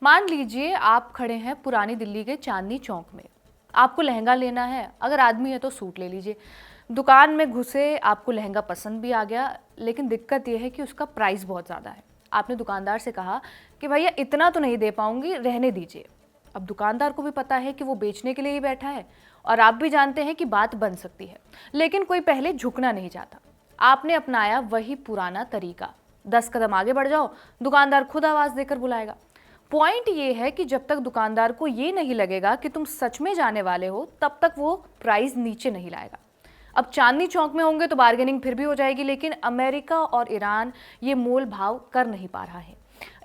मान लीजिए आप खड़े हैं पुरानी दिल्ली के चांदनी चौक में। आपको लहंगा लेना है, अगर आदमी है तो सूट ले लीजिए। दुकान में घुसे, आपको लहंगा पसंद भी आ गया, लेकिन दिक्कत यह है कि उसका प्राइस बहुत ज़्यादा है। आपने दुकानदार से कहा कि भैया इतना तो नहीं दे पाऊंगी, रहने दीजिए। अब दुकानदार को भी पता है कि वो बेचने के लिए ही बैठा है और आप भी जानते हैं कि बात बन सकती है, लेकिन कोई पहले झुकना नहीं चाहता। आपने अपनाया वही पुराना तरीका, 10 कदम आगे बढ़ जाओ, दुकानदार खुद आवाज देकर बुलाएगा। पॉइंट ये है कि जब तक दुकानदार को ये नहीं लगेगा कि तुम सच में जाने वाले हो, तब तक वो प्राइस नीचे नहीं लाएगा। अब चांदनी चौक में होंगे तो बार्गेनिंग फिर भी हो जाएगी, लेकिन अमेरिका और ईरान ये मोल भाव कर नहीं पा रहा है।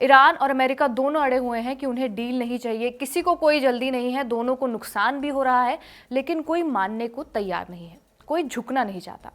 ईरान और अमेरिका दोनों अड़े हुए हैं कि उन्हें डील नहीं चाहिए, किसी को कोई जल्दी नहीं है, दोनों को नुकसान भी हो रहा है, लेकिन कोई मानने को तैयार नहीं है, कोई झुकना नहीं चाहता।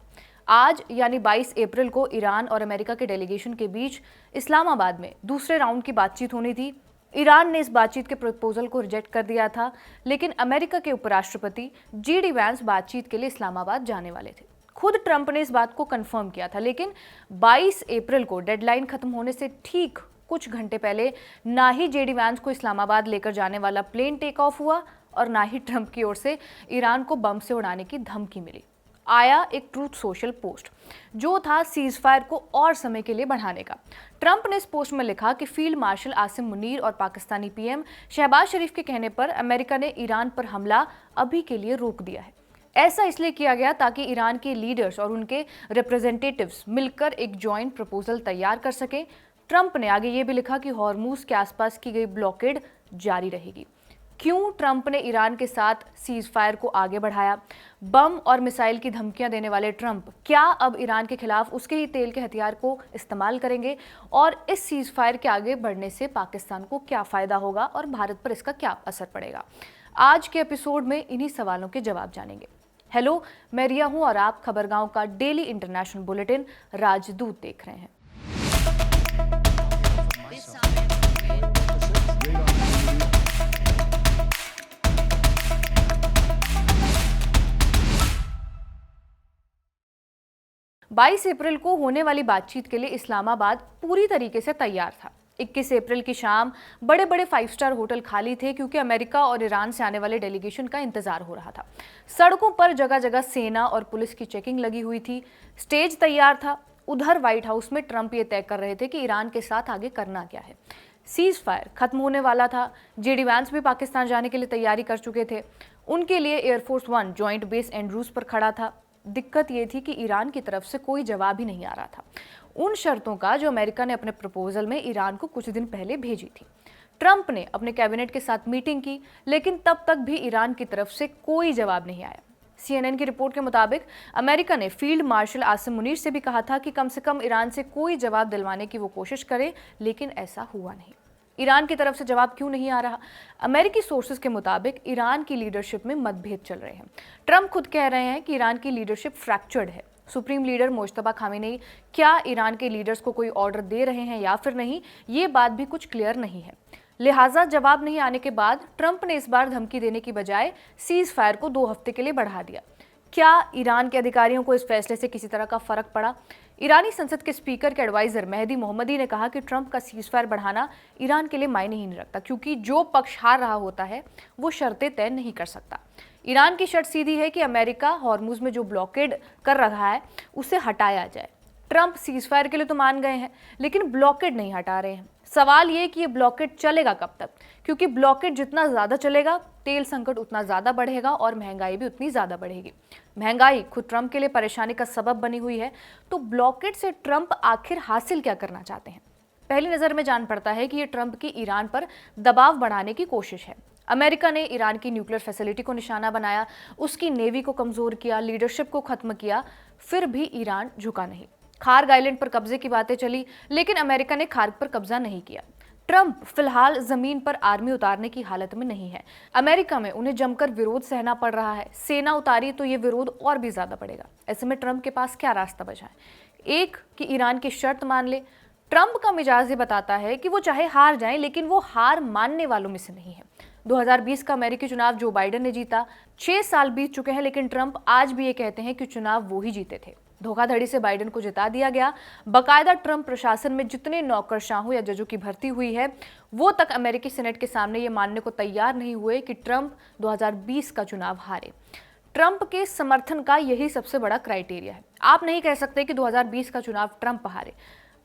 आज यानी 22 अप्रैल को ईरान और अमेरिका के डेलीगेशन के बीच इस्लामाबाद में दूसरे राउंड की बातचीत होनी थी। ईरान ने इस बातचीत के प्रपोजल को रिजेक्ट कर दिया था, लेकिन अमेरिका के उपराष्ट्रपति JD वैंस बातचीत के लिए इस्लामाबाद जाने वाले थे। खुद ट्रंप ने इस बात को कंफर्म किया था, लेकिन 22 अप्रैल को डेडलाइन खत्म होने से ठीक कुछ घंटे पहले ना ही JD वैंस को इस्लामाबाद लेकर जाने वाला प्लेन टेक ऑफ हुआ और ना ही ट्रंप की ओर से ईरान को बम से उड़ाने की धमकी मिली। आया एक ट्रूथ सोशल पोस्ट जो था सीज फायर को और समय के लिए बढ़ाने का। ट्रंप ने इस पोस्ट में लिखा कि फील्ड मार्शल आसिम मुनीर और पाकिस्तानी PM शहबाज शरीफ के कहने पर अमेरिका ने ईरान पर हमला अभी के लिए रोक दिया है। ऐसा इसलिए किया गया ताकि ईरान के लीडर्स और उनके रिप्रेजेंटेटिव्स मिलकर एक जॉइंट प्रपोजल तैयार कर सके। ट्रंप ने आगे ये भी लिखा कि हॉर्मूज के आसपास की गई ब्लॉकेड जारी रहेगी। क्यों ट्रंप ने ईरान के साथ सीज फायर को आगे बढ़ाया? बम और मिसाइल की धमकियां देने वाले ट्रंप क्या अब ईरान के खिलाफ उसके ही तेल के हथियार को इस्तेमाल करेंगे? और इस सीज फायर के आगे बढ़ने से पाकिस्तान को क्या फायदा होगा और भारत पर इसका क्या असर पड़ेगा? आज के एपिसोड में इन्हीं सवालों के जवाब जानेंगे। हेलो, मैं रिया हूं और आप खबरगांव का डेली इंटरनेशनल बुलेटिन राजदूत देख रहे हैं। 22 अप्रैल को होने वाली बातचीत के लिए इस्लामाबाद पूरी तरीके से तैयार था। 21 अप्रैल की शाम बड़े बड़े 5 स्टार होटल खाली थे, क्योंकि अमेरिका और ईरान से आने वाले डेलीगेशन का इंतजार हो रहा था। सड़कों पर जगह जगह सेना और पुलिस की चेकिंग लगी हुई थी। स्टेज तैयार था। उधर व्हाइट हाउस में ट्रंप ये तय कर रहे थे कि ईरान के साथ आगे करना क्या है। सीज फायर खत्म होने वाला था। JD वैंस भी पाकिस्तान जाने के लिए तैयारी कर चुके थे। उनके लिए एयरफोर्स 1 जॉइंट बेस एंड्रूज पर खड़ा था। दिक्कत ये थी कि ईरान की तरफ से कोई जवाब ही नहीं आ रहा था उन शर्तों का जो अमेरिका ने अपने प्रपोजल में ईरान को कुछ दिन पहले भेजी थी। ट्रंप ने अपने कैबिनेट के साथ मीटिंग की, लेकिन तब तक भी ईरान की तरफ से कोई जवाब नहीं आया। CNN की रिपोर्ट के मुताबिक अमेरिका ने फील्ड मार्शल आसिम मुनीर से भी कहा था कि कम से कम ईरान से कोई जवाब दिलवाने की वो कोशिश करे, लेकिन ऐसा हुआ नहीं। ईरान की तरफ से जवाब क्यों नहीं आ रहा? अमेरिकी सोर्सेज के मुताबिक ईरान की लीडरशिप में मतभेद चल रहे हैं। ट्रंप खुद कह रहे हैं कि ईरान की लीडरशिप फ्रैक्चर्ड है। सुप्रीम लीडर मुश्तबा खामेनेई क्या ईरान के लीडर्स को कोई ऑर्डर दे रहे हैं या फिर नहीं, ये बात भी कुछ क्लियर नहीं है। लिहाजा जवाब नहीं आने के बाद ट्रंप ने इस बार धमकी देने की बजाय सीज फायर को 2 हफ्ते के लिए बढ़ा दिया। क्या ईरान के अधिकारियों को इस फैसले से किसी तरह का फर्क पड़ा? ईरानी संसद के स्पीकर के एडवाइजर मेहदी मोहम्मदी ने कहा कि ट्रंप का सीज फायर बढ़ाना ईरान के लिए मायने ही नहीं रखता, क्योंकि जो पक्ष हार रहा होता है वो शर्तें तय नहीं कर सकता। ईरान की शर्त सीधी है कि अमेरिका हॉर्मुज में जो ब्लॉकेड कर रहा है उसे हटाया जाए। ट्रंप सीज फायर के लिए तो मान गए हैं, लेकिन ब्लॉकेड नहीं हटा रहे हैं। सवाल ये कि ये ब्लॉकेड चलेगा कब तक, क्योंकि ब्लॉकेड जितना ज़्यादा चलेगा तेल संकट उतना ज़्यादा बढ़ेगा और महंगाई भी उतनी ज़्यादा बढ़ेगी। महंगाई खुद ट्रंप के लिए परेशानी का सबब बनी हुई है, तो ब्लॉकेड से ट्रंप आखिर हासिल क्या करना चाहते हैं? पहली नज़र में जान पड़ता है कि ये ट्रंप की ईरान पर दबाव बढ़ाने की कोशिश है। अमेरिका ने ईरान की न्यूक्लियर फैसिलिटी को निशाना बनाया, उसकी नेवी को कमज़ोर किया, लीडरशिप को ख़त्म किया, फिर भी ईरान झुका नहीं। खार्ग आइलैंड पर कब्जे की बातें चली, लेकिन अमेरिका ने खार्ग पर कब्जा नहीं किया। ट्रंप फिलहाल जमीन पर आर्मी उतारने की हालत में नहीं है। अमेरिका में उन्हें जमकर विरोध सहना पड़ रहा है। सेना उतारी तो ये विरोध और भी ज्यादा बढ़ेगा। ऐसे में ट्रंप के पास क्या रास्ता बचा है? एक कि ईरान की शर्त मान ले। ट्रंप का मिजाज ये बताता है कि वो चाहे हार जाएं, लेकिन वो हार मानने वालों में से नहीं है। 2020 का अमेरिकी चुनाव जो बाइडेन ने जीता, 6 साल बीत चुके हैं, लेकिन ट्रंप आज भी ये कहते हैं कि चुनाव वो ही जीते थे। धोखाधड़ी से बाइडेन को जिता दिया गया। बकायदा ट्रंप प्रशासन में जितने नौकरशाहों या जजों की भर्ती हुई है, वो तक अमेरिकी सेनेट के सामने ये मानने को तैयार नहीं हुए कि ट्रंप 2020 का चुनाव हारे। ट्रंप के समर्थन का यही सबसे बड़ा क्राइटेरिया है। आप नहीं कह सकते कि 2020 का चुनाव ट्रंप हारे।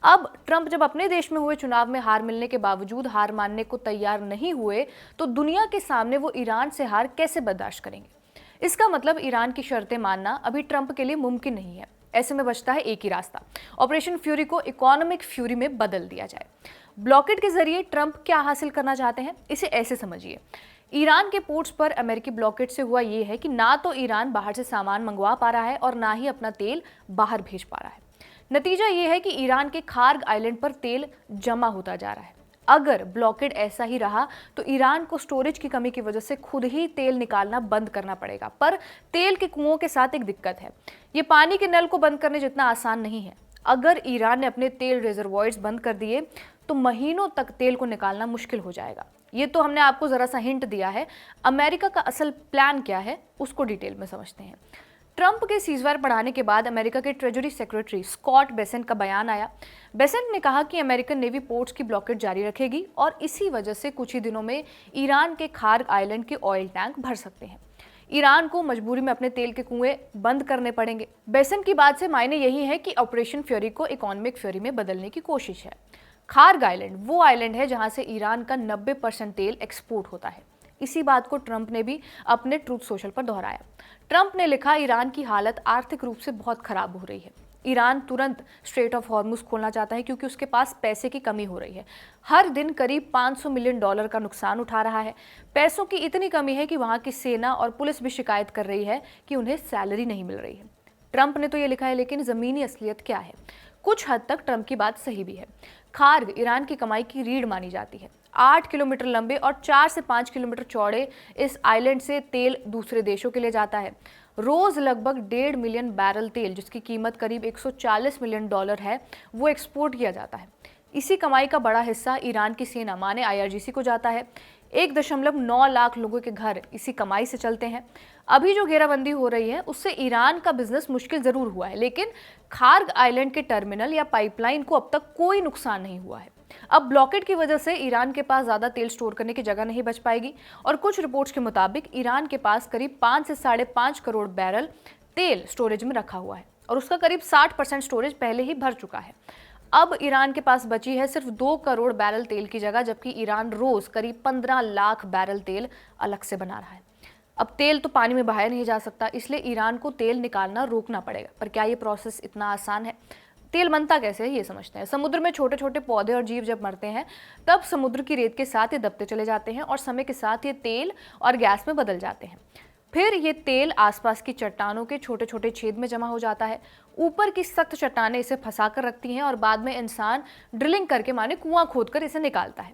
अब ट्रंप जब अपने देश में हुए चुनाव में हार मिलने के बावजूद हार मानने को तैयार नहीं हुए, तो दुनिया के सामने वो ईरान से हार कैसे बर्दाश्त करेंगे? इसका मतलब ईरान की शर्तें मानना अभी ट्रंप के लिए मुमकिन नहीं है। ऐसे में बचता है एक ही रास्ता, ऑपरेशन फ्यूरी को इकोनॉमिक फ्यूरी में बदल दिया जाए। ब्लॉकेड के जरिए ट्रंप क्या हासिल करना चाहते हैं, इसे ऐसे समझिए। ईरान के पोर्ट्स पर अमेरिकी ब्लॉकेड से हुआ ये है कि ना तो ईरान बाहर से सामान मंगवा पा रहा है और ना ही अपना तेल बाहर भेज पा रहा है। नतीजा ये है कि ईरान के खार्ग आइलैंड पर तेल जमा होता जा रहा है। अगर ब्लॉकेड ऐसा ही रहा तो ईरान को स्टोरेज की कमी की वजह से खुद ही तेल निकालना बंद करना पड़ेगा। पर तेल के कुओं के साथ एक दिक्कत है, ये पानी के नल को बंद करने जितना आसान नहीं है। अगर ईरान ने अपने तेल रिजर्वॉयर्स बंद कर दिए तो महीनों तक तेल को निकालना मुश्किल हो जाएगा। ये तो हमने आपको जरा सा हिंट दिया है। अमेरिका का असल प्लान क्या है, उसको डिटेल में समझते हैं। ट्रंप के सीजवायर बढ़ाने के बाद अमेरिका के ट्रेजरी सेक्रेटरी स्कॉट बेसेंट का बयान आया। बेसेंट ने कहा कि अमेरिकन नेवी पोर्ट्स की ब्लॉकेड जारी रखेगी और इसी वजह से कुछ ही दिनों में ईरान के खार्ग आइलैंड के ऑयल टैंक भर सकते हैं। ईरान को मजबूरी में अपने तेल के कुएं बंद करने पड़ेंगे। बेसेंट की बात से मायने यही है कि ऑपरेशन फ्यूरी को इकोनॉमिक फ्यूरी में बदलने की कोशिश है। खार्ग आइलैंड वो आइलैंड है जहां से ईरान का 90% तेल एक्सपोर्ट होता है। इसी बात को ट्रंप ने भी अपने ट्रूथ सोशल पर दोहराया। ट्रंप ने लिखा, ईरान की हालत आर्थिक रूप से बहुत खराब हो रही है। ईरान तुरंत स्ट्रेट ऑफ हॉर्मुज खोलना चाहता है क्योंकि उसके पास पैसे की कमी हो रही है। हर दिन करीब $500 मिलियन का नुकसान उठा रहा है। पैसों की इतनी कमी है कि वहां की सेना और पुलिस भी शिकायत कर रही है कि उन्हें सैलरी नहीं मिल रही है। ट्रंप ने तो ये लिखा है, लेकिन जमीनी असलियत क्या है? कुछ हद तक ट्रंप की बात सही भी है। खार्ग ईरान की कमाई की रीढ़ मानी जाती है। 8 किलोमीटर लंबे और 4 से 5 किलोमीटर चौड़े इस आइलैंड से तेल दूसरे देशों के लिए जाता है। रोज लगभग 1.5 मिलियन बैरल तेल, जिसकी कीमत करीब $140 मिलियन है, वो एक्सपोर्ट किया जाता है। इसी कमाई का बड़ा हिस्सा ईरान की सेना माने IRGC को जाता है। 1.9 लाख लोगों के घर इसी कमाई से चलते हैं। अभी जो घेराबंदी हो रही है उससे ईरान का बिजनेस मुश्किल जरूर हुआ है, लेकिन खार्ग आइलैंड के टर्मिनल या पाइपलाइन को अब तक कोई नुकसान नहीं हुआ है। अब ब्लॉकेड की वजह से ईरान के पास ज्यादा तेल स्टोर करने की जगह नहीं बच पाएगी और कुछ रिपोर्ट्स के मुताबिक ईरान के पास करीब 5 से 5.5 करोड़ बैरल तेल स्टोरेज में रखा हुआ है और उसका करीब 60% स्टोरेज पहले ही भर चुका है। अब ईरान के पास बची है सिर्फ 2 करोड़ बैरल तेल की जगह, जबकि ईरान रोज करीब 15 लाख बैरल तेल अलग से बना रहा है। अब तेल तो पानी में बहाया नहीं जा सकता, इसलिए ईरान को तेल निकालना रोकना पड़ेगा। पर क्या ये प्रोसेस इतना आसान है? तेल बनता कैसे है ये समझते हैं। समुद्र में छोटे छोटे पौधे और जीव जब मरते हैं तब समुद्र की रेत के साथ ये दबते चले जाते हैं और समय के साथ ये तेल और गैस में बदल जाते हैं। फिर ये तेल आसपास की चट्टानों के छोटे छोटे छेद में जमा हो जाता है। ऊपर की सख्त चट्टानें इसे फंसा कर रखती हैं और बाद में इंसान ड्रिलिंग करके माने कुआं खोदकर इसे निकालता है।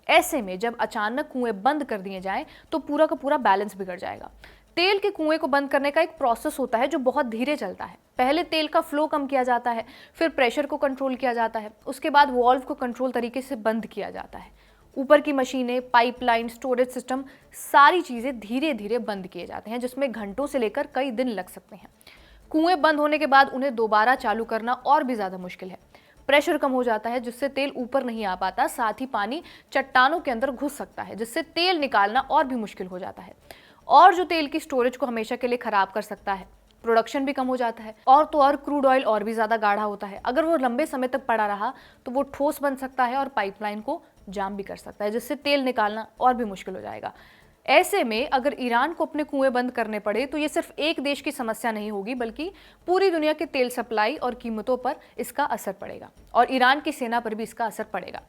ऐसे में जब अचानक कुएं बंद कर दिए जाएं तो पूरा का पूरा बैलेंस बिगड़ जाएगा। तेल के कुएं को बंद करने का एक प्रोसेस होता है जो बहुत धीरे चलता है। पहले तेल का फ्लो कम किया जाता है, फिर प्रेशर को कंट्रोल किया जाता है, उसके बाद वॉल्व को कंट्रोल तरीके से बंद किया जाता है। ऊपर की मशीनें, पाइपलाइन, स्टोरेज सिस्टम, सारी चीजें धीरे धीरे बंद किए जाते हैं, जिसमें घंटों से लेकर कई दिन लग सकते हैं। कुएं बंद होने के बाद उन्हें दोबारा चालू करना और भी ज्यादा मुश्किल है। प्रेशर कम हो जाता है जिससे तेल ऊपर नहीं आ पाता, साथ ही पानी चट्टानों के अंदर घुस सकता है जिससे तेल निकालना और भी मुश्किल हो जाता है और जो तेल की स्टोरेज को हमेशा के लिए खराब कर सकता है। प्रोडक्शन भी कम हो जाता है और तो और क्रूड ऑयल और भी ज्यादा गाढ़ा होता है। अगर वो लंबे समय तक पड़ा रहा तो वो ठोस बन सकता है और पाइपलाइन को जाम भी कर सकता है, जिससे तेल निकालना और भी मुश्किल हो जाएगा। ऐसे में अगर ईरान को अपने कुएं बंद करने पड़े तो ये सिर्फ एक देश की समस्या नहीं होगी, बल्कि पूरी दुनिया के तेल सप्लाई और कीमतों पर इसका असर पड़ेगा और ईरान की सेना पर भी इसका असर पड़ेगा।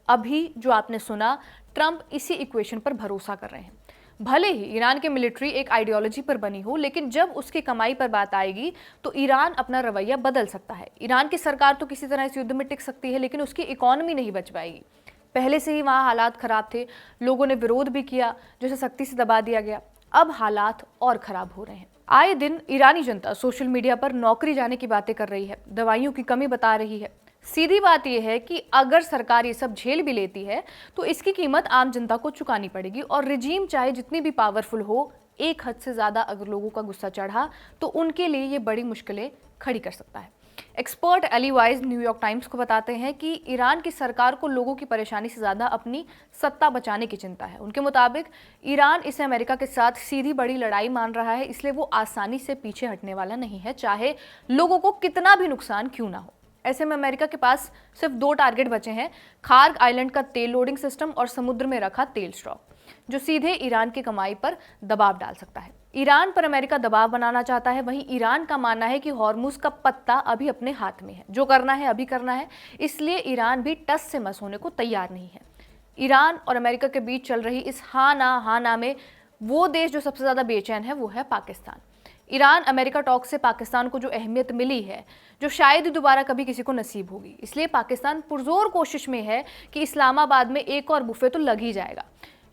अभी जो आपने सुना, ट्रंप इसी इक्वेशन पर भरोसा कर रहे हैं। भले ही ईरान की मिलिट्री एक आइडियोलॉजी पर बनी हो, लेकिन जब उसकी कमाई पर बात आएगी तो ईरान अपना रवैया बदल सकता है। ईरान की सरकार तो किसी तरह इस युद्ध में टिक सकती है, लेकिन उसकी इकोनॉमी नहीं बच पाएगी। पहले से ही वहाँ हालात खराब थे, लोगों ने विरोध भी किया जिसे सख्ती से दबा दिया गया। अब हालात और खराब हो रहे हैं। आए दिन ईरानी जनता सोशल मीडिया पर नौकरी जाने की बातें कर रही है, दवाइयों की कमी बता रही है। सीधी बात यह है कि अगर सरकार ये सब झेल भी लेती है तो इसकी कीमत आम जनता को चुकानी पड़ेगी और रिजीम चाहे जितनी भी पावरफुल हो, एक हद से ज़्यादा अगर लोगों का गुस्सा चढ़ा तो उनके लिए ये बड़ी मुश्किलें खड़ी कर सकता है। Expert Eli Wise New York Times को बताते हैं कि ईरान की सरकार को लोगों की परेशानी से ज़्यादा अपनी सत्ता बचाने की चिंता है। उनके मुताबिक ईरान इसे अमेरिका के साथ सीधी बड़ी लड़ाई मान रहा है, इसलिए वो आसानी से पीछे हटने वाला नहीं है, चाहे लोगों को कितना भी नुकसान क्यों ना हो। ऐसे में अमेरिका के पास सिर्फ 2 टारगेट बचे हैं, खार्ग आइलैंड का तेल लोडिंग सिस्टम और समुद्र में रखा तेल स्टॉक, जो सीधे ईरान की कमाई पर दबाव डाल सकता है। ईरान पर अमेरिका दबाव बनाना चाहता है। वहीं ईरान का मानना है कि हॉर्मुज का पत्ता अभी अपने हाथ में है, जो करना है अभी करना है, इसलिए ईरान भी टस से मस होने को तैयार नहीं है। ईरान और अमेरिका के बीच चल रही इस हाँ ना में वो देश जो सबसे ज्यादा बेचैन है वो है पाकिस्तान। ईरान अमेरिका टॉक से पाकिस्तान को जो अहमियत मिली है, जो शायद ही दोबारा कभी किसी को नसीब होगी, इसलिए पाकिस्तान पुरजोर कोशिश में है कि इस्लामाबाद में एक और बुफे तो लग ही जाएगा।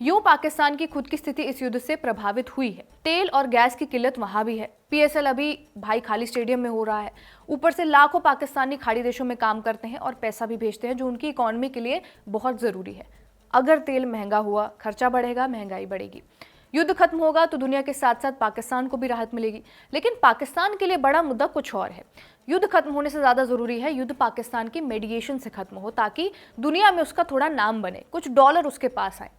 यूं पाकिस्तान की खुद की स्थिति इस युद्ध से प्रभावित हुई है। तेल और गैस की किल्लत वहां भी है। पीएसएल अभी भाई खाली स्टेडियम में हो रहा है। ऊपर से लाखों पाकिस्तानी खाड़ी देशों में काम करते हैं और पैसा भी भेजते हैं, जो उनकी इकोनॉमी के लिए बहुत जरूरी है। अगर तेल महंगा हुआ, खर्चा बढ़ेगा, महंगाई बढ़ेगी। युद्ध खत्म होगा तो दुनिया के साथ साथ पाकिस्तान को भी राहत मिलेगी। लेकिन पाकिस्तान के लिए बड़ा मुद्दा कुछ और है। युद्ध खत्म होने से ज्यादा जरूरी है युद्ध पाकिस्तान की मेडिएशन से खत्म हो, ताकि दुनिया में उसका थोड़ा नाम बने, कुछ डॉलर उसके पास आए।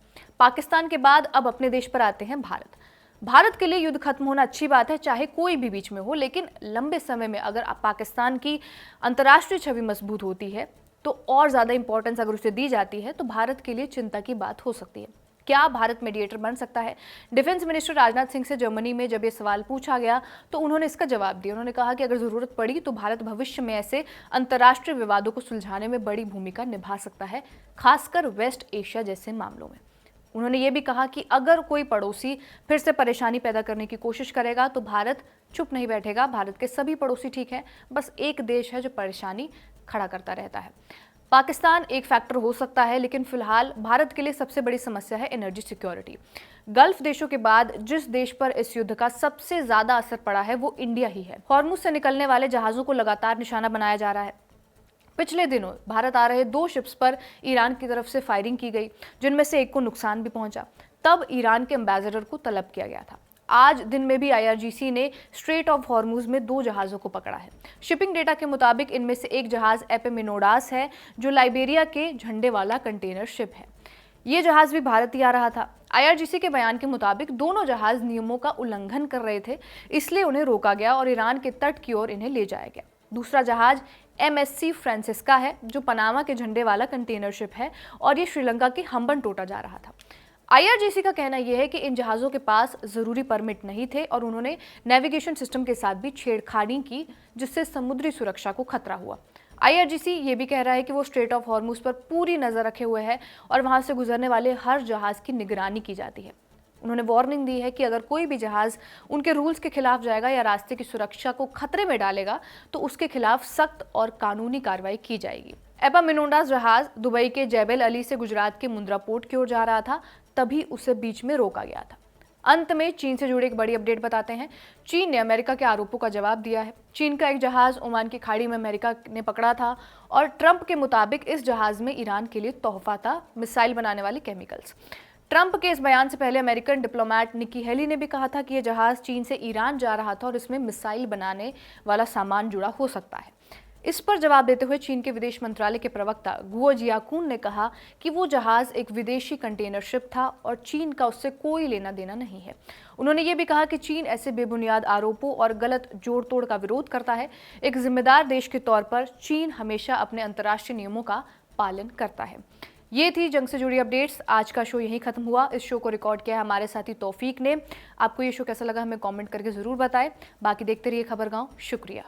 पाकिस्तान के बाद अब अपने देश पर आते हैं भारत। भारत के लिए युद्ध खत्म होना अच्छी बात है, चाहे कोई भी बीच में हो, लेकिन लंबे समय में अगर पाकिस्तान की अंतर्राष्ट्रीय छवि मजबूत होती है तो और ज्यादा इंपॉर्टेंस अगर उसे दी जाती है तो भारत के लिए चिंता की बात हो सकती है। क्या भारत मीडिएटर बन सकता है? डिफेंस मिनिस्टर राजनाथ सिंह से जर्मनी में जब ये सवाल पूछा गया तो उन्होंने इसका जवाब दिया। उन्होंने कहा कि अगर जरूरत पड़ी तो भारत भविष्य में ऐसे अंतर्राष्ट्रीय विवादों को सुलझाने में बड़ी भूमिका निभा सकता है, खासकर वेस्ट एशिया जैसे मामलों में। उन्होंने ये भी कहा कि अगर कोई पड़ोसी फिर से परेशानी पैदा करने की कोशिश करेगा तो भारत चुप नहीं बैठेगा। भारत के सभी पड़ोसी ठीक हैं, बस एक देश है जो परेशानी खड़ा करता रहता है। पाकिस्तान एक फैक्टर हो सकता है, लेकिन फिलहाल भारत के लिए सबसे बड़ी समस्या है एनर्जी सिक्योरिटी। गल्फ देशों के बाद जिस देश पर इस युद्ध का सबसे ज्यादा असर पड़ा है वो इंडिया ही है। हॉर्मुज से निकलने वाले जहाजों को लगातार निशाना बनाया जा रहा है। पिछले दिनों भारत आ रहे 2 शिप्स पर ईरान की तरफ से फायरिंग की गई, जिनमें से एक को नुकसान भी पहुंचा। तब ईरान के एम्बेसडर को तलब किया गया था। आज दिन में भी आईआरजीसी ने स्ट्रेट ऑफ हॉर्मुज में 2 जहाज़ों को पकड़ा है। शिपिंग डेटा के मुताबिक इनमें से एक जहाज एपेमिनोडास है, जो लाइबेरिया के झंडे वाला कंटेनर शिप है। ये जहाज भी भारत ही आ रहा था। आईआरजीसी के बयान के मुताबिक दोनों जहाज नियमों का उल्लंघन कर रहे थे, इसलिए उन्हें रोका गया और ईरान के तट की ओर इन्हें ले जाया गया। दूसरा जहाज MSC फ्रांसिस्का है, जो पनामा के झंडे वाला कंटेनर शिप है और ये श्रीलंका की हम्बनटोटा जा रहा था। आईआरजीसी का कहना यह है कि इन जहाज़ों के पास ज़रूरी परमिट नहीं थे और उन्होंने नेविगेशन सिस्टम के साथ भी छेड़खानी की, जिससे समुद्री सुरक्षा को खतरा हुआ। आईआरजीसी ये भी कह रहा है कि वो स्ट्रेट ऑफ हॉर्मुज पर पूरी नज़र रखे हुए है और वहां से गुजरने वाले हर जहाज़ की निगरानी की जाती है। उन्होंने वार्निंग दी है कि अगर कोई भी जहाज़ उनके रूल्स के खिलाफ जाएगा या रास्ते की सुरक्षा को खतरे में डालेगा तो उसके खिलाफ सख्त और कानूनी कार्रवाई की जाएगी। एपेमिनोडास जहाज दुबई के जैबल अली से गुजरात के मुंद्रा पोर्ट की ओर जा रहा था, तभी उसे बीच में रोका गया था। अंत में चीन से जुड़ी एक बड़ी अपडेट बताते हैं। चीन ने अमेरिका के आरोपों का जवाब दिया है। चीन का एक जहाज ओमान की खाड़ी में अमेरिका ने पकड़ा था और ट्रंप के मुताबिक इस जहाज में ईरान के लिए तोहफा था, मिसाइल बनाने वाली केमिकल्स। ट्रंप के इस बयान से पहले अमेरिकन डिप्लोमेट निकी हेली ने भी कहा था कि यह जहाज चीन से ईरान जा रहा था और इसमें मिसाइल बनाने वाला सामान जुड़ा हो सकता है। इस पर जवाब देते हुए चीन के विदेश मंत्रालय के प्रवक्ता गुओ जियाकुन ने कहा कि वो जहाज एक विदेशी कंटेनर शिप था और चीन का उससे कोई लेना देना नहीं है। उन्होंने ये भी कहा कि चीन ऐसे बेबुनियाद आरोपों और गलत जोड़ तोड़ का विरोध करता है। एक जिम्मेदार देश के तौर पर चीन हमेशा अपने अंतर्राष्ट्रीय नियमों का पालन करता है। ये थी जंग से जुड़ी अपडेट्स। आज का शो यहीं खत्म हुआ। इस शो को रिकॉर्ड किया है हमारे साथी तौफीक ने। आपको ये शो कैसा लगा हमें कमेंट करके जरूर बताएं। बाकी देखते रहिए खबरगांव। शुक्रिया।